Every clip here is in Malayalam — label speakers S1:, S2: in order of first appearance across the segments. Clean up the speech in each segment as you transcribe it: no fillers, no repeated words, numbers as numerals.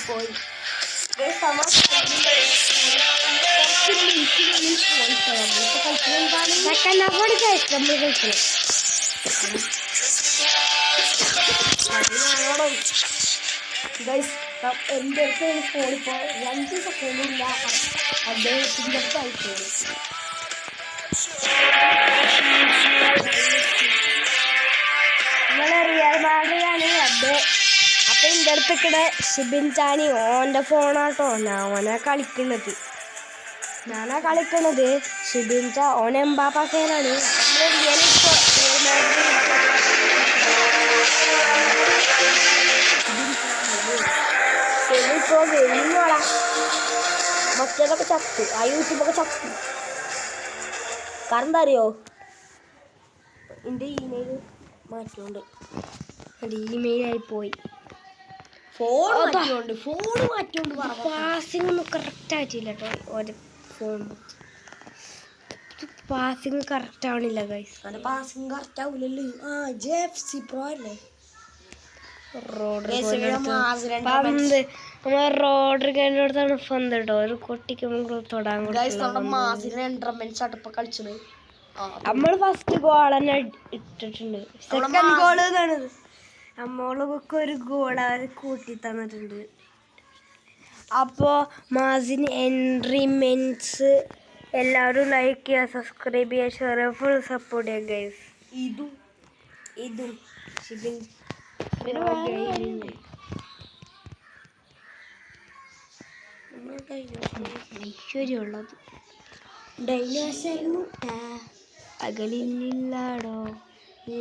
S1: പോയി സെക്കൻഡ് ഹാഫ് നമ്മൾ കഴിക്കണം. എൻ്റെ അടുത്ത് ഫോണിപ്പോൾ 2 സെക്കൻഡില്ല അദ്ദേഹത്തിൻ്റെ അടുത്ത് ആയിപ്പോയി. നിങ്ങളെ റിയൽ മാഡ്രിഡാണ് അദ്ദേഹം. അപ്പം എൻ്റെ അടുത്തേക്കിടെ ഷിബിൻ ചാനി ഓൻ്റെ ഫോണാട്ടോ ഓനാ കളിക്കുന്നത്. ഞാനാ കളിക്കണത് ഷിബിൻ ചാ ഓൻ എംബാപ്പ ഫാനാണ്. ഇപ്പോൾ വരുന്നോളാം മറ്റേതൊക്കെ ചത്തു, ആ യൂട്യൂബൊക്കെ ചത്തു. കാരണം എന്താ അറിയോ, എൻ്റെ ഇമെയിൽ മാറ്റുകൊണ്ട് എൻ്റെ ഇമെയിലായി പോയി. ഫോൺ മാറ്റുകൊണ്ട് പാസിംഗ് ഒന്നും കറക്റ്റ് ആയിട്ടില്ല കേട്ടോ. ഓരോ ഫോൺ പാസിംഗ് കറക്റ്റ് ആവണില്ല ഗൈസ്. പാസിംഗ് കറക്റ്റ് ആവില്ലല്ലോ. JFC Pro അല്ലേ റോഡ്രിഗേടുത്താണ് പന്ത് കേട്ടോ. ഒരു കുട്ടിക്ക് തൊടാൻ കളിച്ചത്. നമ്മൾ ഫസ്റ്റ് ഗോൾ തന്നെ ഇട്ടിട്ടുണ്ട്. സെക്കൻഡ് ഗോൾ എന്നാണ് നമ്മളൊക്കെ ഒരു ഗോൾ അവർ കൂട്ടി തന്നിട്ടുണ്ട്. അപ്പോൾ മാസിന് എൻട്രിമെൻറ്റ്സ് എല്ലാവരും ലൈക്ക് ചെയ്യുക, സബ്സ്ക്രൈബ് ചെയ്യുക, ഷെയർ ചെയ്യുക, ഫുൾ സപ്പോർട്ട് ചെയ്യുക ഗൈസ്. ഇതും ഷിബിൻ ഐശ്വര്യമുള്ളത് ഡൈനോസർ മുട്ട അകലില്ലാടോ നീ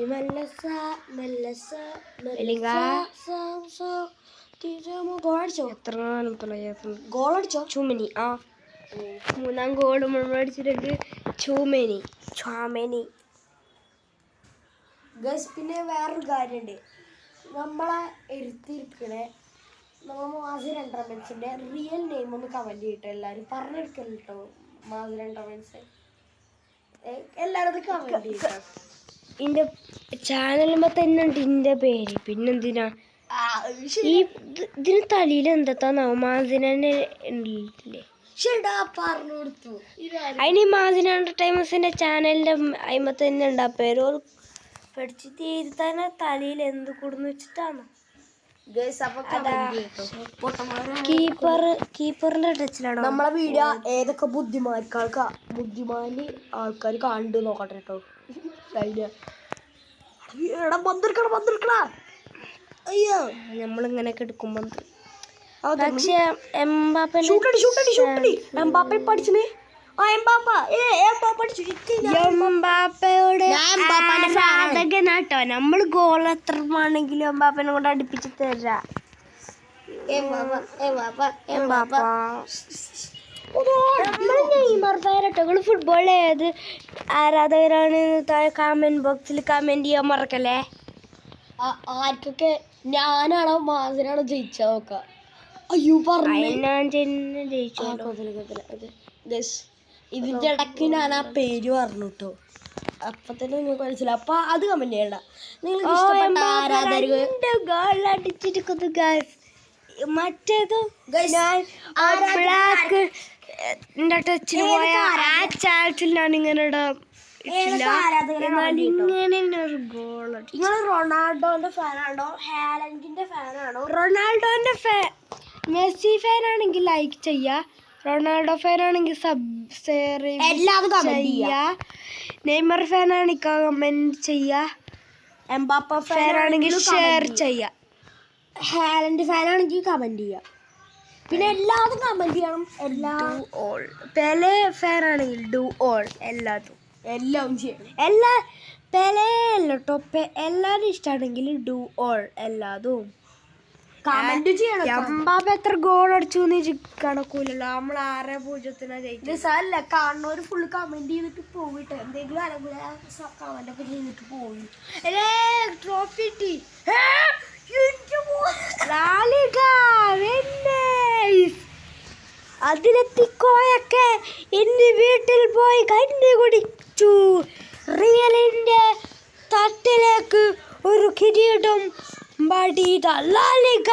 S1: ഗോളടിച്ചോ ചുമനി. മൂന്നാം ഗോൾ അടിച്ചിട്ട് ചുമനി. പിന്നെ വേറൊരു കാര്യമുണ്ട്, നമ്മളെ എഴുത്തിരിക്കണേ നമ്മൾ മാസിൻ എൻ്റർമെൻസിൻ്റെ റിയൽ നെയിം ഒന്ന് കമൻറ്റ് ചെയ്തിട്ട് എല്ലാവരും പറഞ്ഞെടുക്കല്ലോ കേട്ടോ. മാസിൻ എൻ്റർമെൻസ് എല്ലാവരും കമൻറ്റ് ചെയ്തിട്ടോ. എൻ്റെ ചാനലുമ്പോൾ തന്നെ ഉണ്ട് എൻ്റെ പേര്. പിന്നെന്തിനാ ഇതിന് തലയിൽ എന്താത്താന്നാവും മാസിനെ ഉണ്ടില്ലേ. പറഞ്ഞു കൊടുത്തു അതിന് മാസിൻ എൻ്റർടൈൻമെൻറ്റ്സിൻ്റെ ചാനലിൻ്റെ അയിമ തന്നെ ഉണ്ട് ആ പേര്. പഠിച്ചിട്ട് എഴുതാനെ തലയിൽ എന്ത് കൂടുന്നു വെച്ചിട്ടാണ്. കീപ്പറിന്റെ ടച്ചിലാണ് നമ്മളെ വീഡിയോ. ഏതൊക്കെ ബുദ്ധിമാന് ആൾക്കാർ കണ്ടു നോക്കട്ടെ കേട്ടോ. അയ്യോ നമ്മളിങ്ങനെയൊക്കെ എടുക്കുമ്പോ പക്ഷെ എംബാപ്പെ പഠിച്ചേ. ട്ടോ നമ്മൾ ഗോൾ എത്ര ആണെങ്കിലും എംബാപ്പനെ കൊണ്ട് അടുപ്പിച്ച് തരാ. ഫുട്ബോൾ ഏത് ആരാധകരാണ് താഴെ കമന്റ് ബോക്സിൽ കമന്റ് ചെയ്യാൻ മറക്കല്ലേ. ആർക്കൊക്കെ ഞാനാണോ മാസിനാണോ ജയിച്ചാ നോക്ക. അയ്യോ ഞാൻ ജയിച്ചു. ഇതിന്റെ ഇടയ്ക്ക് ഞാൻ ആ പേര് പറഞ്ഞു കേട്ടോ. അപ്പൊ തന്നെ നിങ്ങൾക്ക് മനസ്സിലായി. അപ്പൊ അത് കമന്റ് ചെയ്യണ്ട. നിങ്ങൾക്ക് ഇഷ്ടപ്പെട്ട ആരാധകർക്ക് മറ്റേത് ബ്ലാക്ക് ടച്ചിൽ പോയ ആ ചാൻസിൽ ഞാൻ ഇങ്ങനെ റൊണാൾഡോന്റെ ഫാനാണോ ഹാലൻഡിന്റെ ഫാനാണോ? റൊണാൾഡോന്റെ മെസ്സി ഫാനാണെങ്കിൽ ലൈക്ക് ചെയ്യാ. റൊണാൾഡോ ഫാനാണെങ്കിൽ നെയ്മർ ഫാനാണെങ്കിൽ കമന്റ് ചെയ്യാ. എംബാപ്പ ഫാനാണെങ്കിൽ ഷെയർ ചെയ്യാ. ഹാലൻഡ് ഫാനാണെങ്കിൽ കമന്റ് ചെയ്യാ. പിന്നെ എല്ലാതും കമന്റ് ചെയ്യണം. പെലെ ഫാനാണെങ്കിൽ ഡു ഓൾ എല്ലാം ചെയ്യണം. പെലെ അല്ല ടോപ്പ് എല്ലാവരും ഇഷ്ടമാണെങ്കിൽ ഡു ഓൾ എല്ലാതും കമന്റ് ചെയ്യണം. എംബാപ്പ എത്ര ഗോൾ അടിച്ചു കണക്കൂലല്ലോ. നമ്മൾ 6-0 ജയിച്ചല്ല. കാണുന്നവര് ഫുള്ള് കമന്റ് ചെയ്തിട്ട് പോയിട്ട് എന്തെങ്കിലും അനുകൂല കമന്റ് ഒക്കെ ചെയ്തിട്ട് പോയി. ട്രോഫി അതിലെത്തിക്കോയൊക്കെ ഇന്ന് വീട്ടിൽ പോയി കഞ്ഞി കുടിച്ചു. റിയലിന്റെ തട്ടിലേക്ക് ഒരു കിരീടം എമ്പാടിയിട്ട ലാ ലിഗ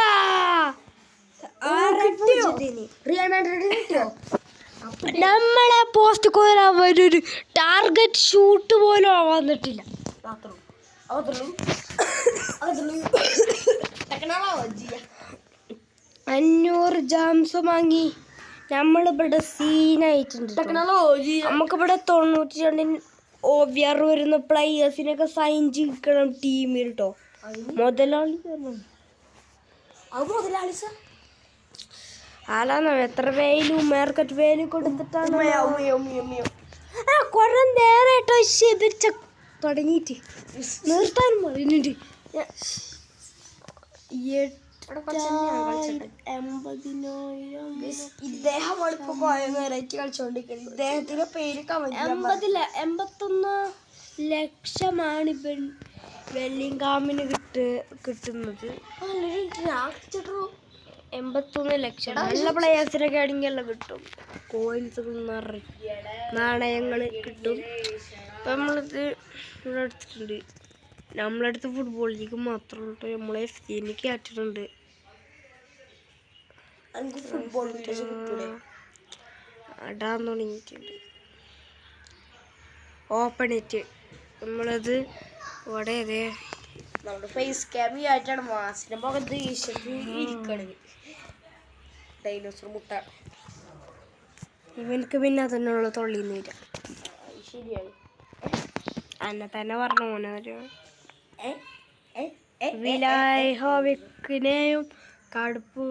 S1: നമ്മളെ പോസ്റ്റ് അവരൊരു ടാർഗറ്റ് ഷൂട്ട് പോലും വന്നിട്ടില്ല. 500 ജാംസ് വാങ്ങി നമ്മളിവിടെ സീനായിട്ടുണ്ട്. നമുക്കിവിടെ 92 OVR വരുന്ന പ്ലേയേഴ്സിനൊക്കെ സൈൻ ചെയ്യിക്കണം ടീമിൽ കേട്ടോ. മുതലാളി ആലാന്നോ എത്ര വേലും മാർക്കറ്റ് വേലും കൊടുത്തിട്ടാണ് കുറെ നേരമായിട്ടോ ശിപിച്ച തുടങ്ങിയിട്ട് നിർത്താൻ പറയുന്നുണ്ട്. 81 ലക്ഷമാണ് വെല്ലിംഗാമിന് കിട്ടുന്നത്. 81 ലക്ഷം നല്ല പ്ലേയേഴ്സിനൊക്കെ ആണെങ്കിലെല്ലാം കിട്ടും. കോയിൻസുകൾ നാണയങ്ങൾ കിട്ടും. അപ്പം നമ്മളിത് ഇവിടെ എടുത്തിട്ടുണ്ട്. നമ്മളടുത്ത് ഫുട്ബോൾ ലീഗ് മാത്രമേ നമ്മളെ FCന് കയറ്റിട്ടുണ്ട്. അടാൻ തുടങ്ങിയിട്ടുണ്ട്. ഓപ്പണേറ്റ് നമ്മളത് ഇവിടെ അതെ നമ്മുടെ ഫേസ് ക്യാമി ആയിട്ടാണ് മാസിന്റെ മുഖത്ത് ഇരിക്കണത്. ഡൈനോസർ മുട്ട ഇവനക്ക് പിന്നെ അതിനുള്ള തൊള്ളിന്ന് വരാം. ശരിയാണ് അന്നെ തന്നെ പറഞ്ഞു മോനൊരു വിലായ്ഹോവിക്കിനെയും കടുപ്പ്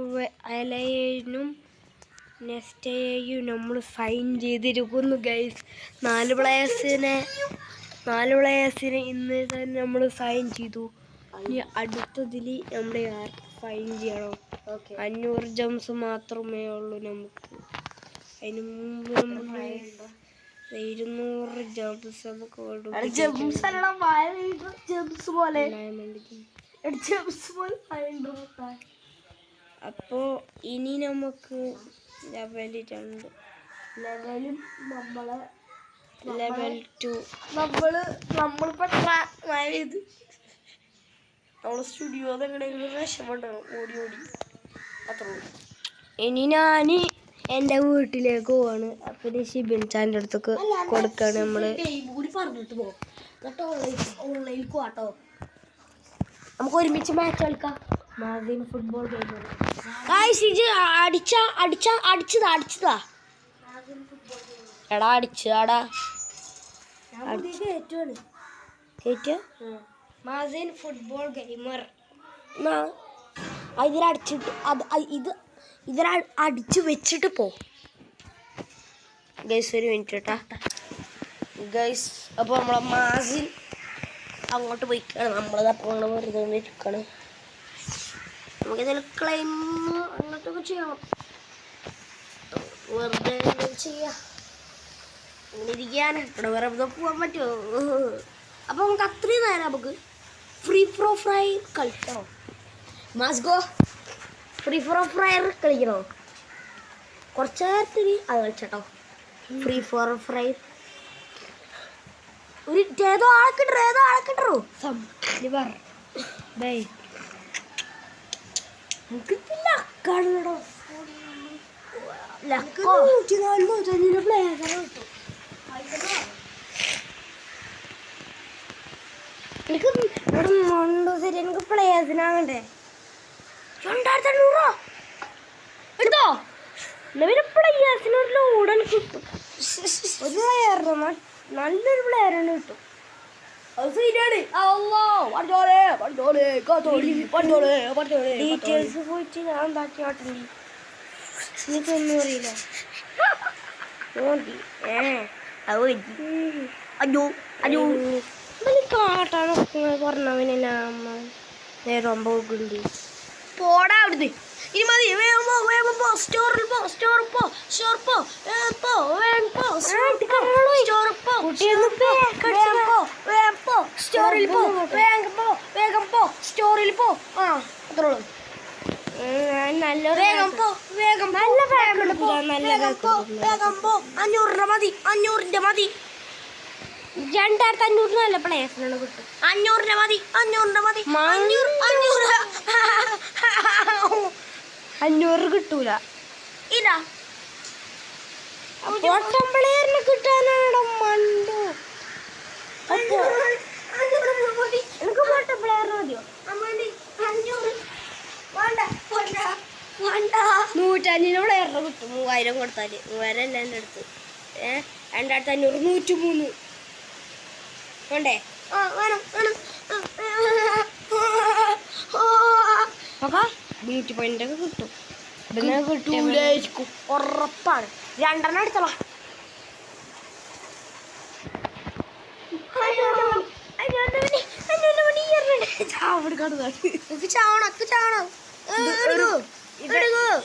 S1: അലയനും നെസ്റ്റയെയും നമ്മൾ സൈൻ ചെയ്തിരിക്കുന്നു ഗൈസ്. 4 പ്ലേയേഴ്സിനെ ഇന്ന് തന്നെ നമ്മൾ സൈൻ ചെയ്തു. ഇനി അടുത്തതിൽ നമ്മുടെ സൈൻ ചെയ്യണം. 500 ജംസ് മാത്രമേ ഉള്ളൂ നമുക്ക്. അതിന് മുമ്പ് നമ്മൾ 200 ജംസ് നമുക്ക് അപ്പോൾ ഇനി നമുക്ക് ലെവൽ 2 ലെവലും ലെവൽ 2 നമ്മളിപ്പോൾ നമ്മളെ സ്റ്റുഡിയോ എങ്ങനെയെങ്കിലും രക്ഷപ്പെടണം ഓടി അത്രേ ഉള്ളൂ. ഇനി ഞാൻ എൻ്റെ വീട്ടിലേക്ക് പോവാണ്. അപ്പം ഷിബിൻ ചാൻ്റെ അടുത്തേക്ക് കൊടുക്കാണ് നമ്മൾ. പറഞ്ഞിട്ട് പോകും ഓൺലൈനിൽ പോട്ടോ. നമുക്ക് ഒരുമിച്ച് മാച്ച് കളിക്കാം. മാസിൻ ഫുട്ബോൾ അടിച്ചതാ എടാ അടിച്ചതാടാ മാസിൻ ഫുട്ബോൾ ഗെയിമർ ഇതിലടിച്ചിട്ട് ഇതിലടിച്ച് വെച്ചിട്ട് പോ ഗൈസ്. ഒരു മിനിറ്റ് കേട്ടാ ഗൈസ്. അപ്പോൾ നമ്മളെ മാസിൻ അങ്ങോട്ട് പോയിക്കാണ്. നമ്മളതപ്പോൾ വെറുതെ ഇരിക്കണം. നമുക്കിതിൽ ക്ലൈം അങ്ങനത്തൊക്കെ ചെയ്യണം. വെറുതെ ചെയ്യാം അങ്ങനെ ഇരിക്കാണ്. ഇവിടെ വെറുതെ പോകാൻ പറ്റുമോ? അപ്പോൾ നമുക്ക് അത്രയും നേരം നമുക്ക് ഫ്രീ ഫയർ കളിക്കണോ? മാസ്കോ ഫ്രീ ഫയർ കളിക്കണോ? കുറച്ച് നേരത്തിന് അത് കളിച്ചോ. ഫ്രീ ഫയർ ഒരു ഏതോ ആളെക്കിട്ടോ എനിക്ക് പ്ലേയേഴ്സിനാകണ്ടേ 2500 എടുത്തോ. പിന്നെ പ്ലേയേഴ്സിനൊരു ലോഡാണ് കിട്ടും. ഒരു പ്ലെയറിന് നല്ലൊരു പ്ലെയറാണ് കിട്ടും. അത് ശരിയാണ്. ഡീറ്റെയിൽസ് പോയിട്ട് ഞാൻ എന്താക്കി മാറ്റി എനിക്കൊന്നും അറിയില്ല. കാട്ടാനൊക്കെ പറഞ്ഞവനെ നേരം പോകുന്നുണ്ട്. പോടാ അവിടുന്ന്. ഇനി മതി. വേഗം പോ. സ്റ്റോറിൽ പോ. ആ അത്രേ ഉള്ളൂ. വേഗം പോ. 500 മതി. 2500 നല്ല പ്ലേസിനാണ് കിട്ടും.
S2: 500 മതി.
S1: 500 കിട്ടൂല.
S2: ഇതാ
S1: പൊട്ടൻ പ്ലെയറിന് കിട്ടാനാണ് മണ്ടു. എനിക്ക് പൊട്ടൻ പ്ലെയർ മതിയോ? 105 പ്ലെയറിന് കിട്ടും. 3000 കൊടുത്താല് 3000 അല്ല എൻ്റെ അടുത്ത്. 2500 103 വേണ്ടേ? ബ്യൂട്ടി പോയിന്റ് ഒക്കെ കിട്ടും.
S2: കിട്ടൂലായിരിക്കും, ഉറപ്പാണ്. 2 അടിച്ചോളാം.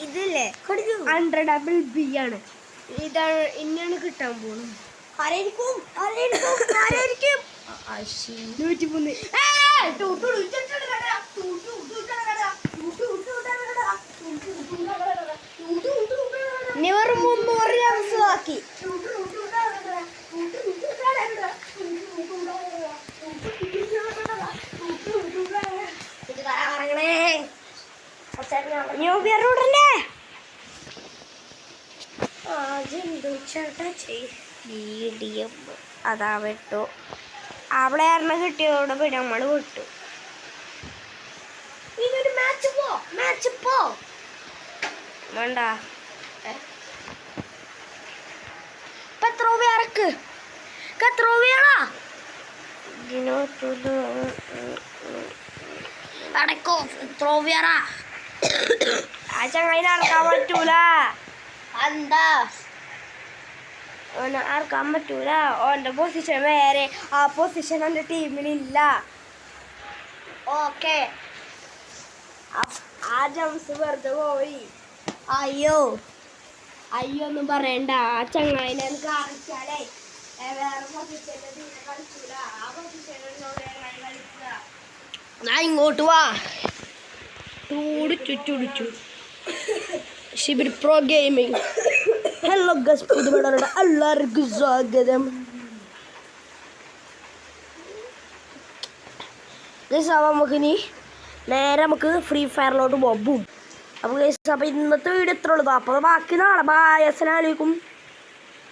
S1: ഇതില്ലേ 100 ആണ്. ഇതാണ് ഇന്നാണ് കിട്ടാൻ പോണത്. 103. ഇനി വെറും 300 റൺസ് ബാക്കി. ന്യൂബിയറോടല്ലേ അതാ വിട്ടു. അവിടെ ആയിരുന്നു കിട്ടിയതോടെ പിന്നെ നമ്മൾ വിട്ടു.
S2: ഇതൊരു മാച്ച് പോ
S1: വേണ്ട.
S2: അടക്കോ ത്രോവിയറാ.
S1: ആ ചങ്ങായി നടക്കാൻ പറ്റൂല.
S2: എന്താ
S1: നടക്കാൻ പറ്റൂല. ഓന്റെ പൊസിഷൻ വേറെ. ആ പൊസിഷൻ എൻ്റെ ടീമിലില്ല.
S2: ഓക്കെ,
S1: ആ ജംസ് വെറുതെ പോയി.
S2: അയ്യോ
S1: ഒന്നും പറയണ്ട. ആ ചങ്ങായിനെ എനിക്ക് അറിയിച്ചാലേ വേറെ പൊസിഷൻ്റെ ടീമിനെ കളിച്ചൂല. ആ പൊസിഷനോട് കളിക്കുക.
S2: ഞാൻ ഇങ്ങോട്ട് വാ.
S1: ചുറ്റുടിച്ചു Shibir pro gaming. Hello guess, പുതുമടരുടെ എല്ലാവർക്കും സ്വാഗതം. നമുക്കിനി നേരെ നമുക്ക് ഫ്രീ ഫയറിലോട്ട് പോവും. അപ്പോൾ ഇന്നത്തെ വീഡിയോ ഇത്ര ഉള്ളൂ. അപ്പോൾ ബാക്കി നാളെ. ബായ്, അസ്സലാമു അലൈക്കും.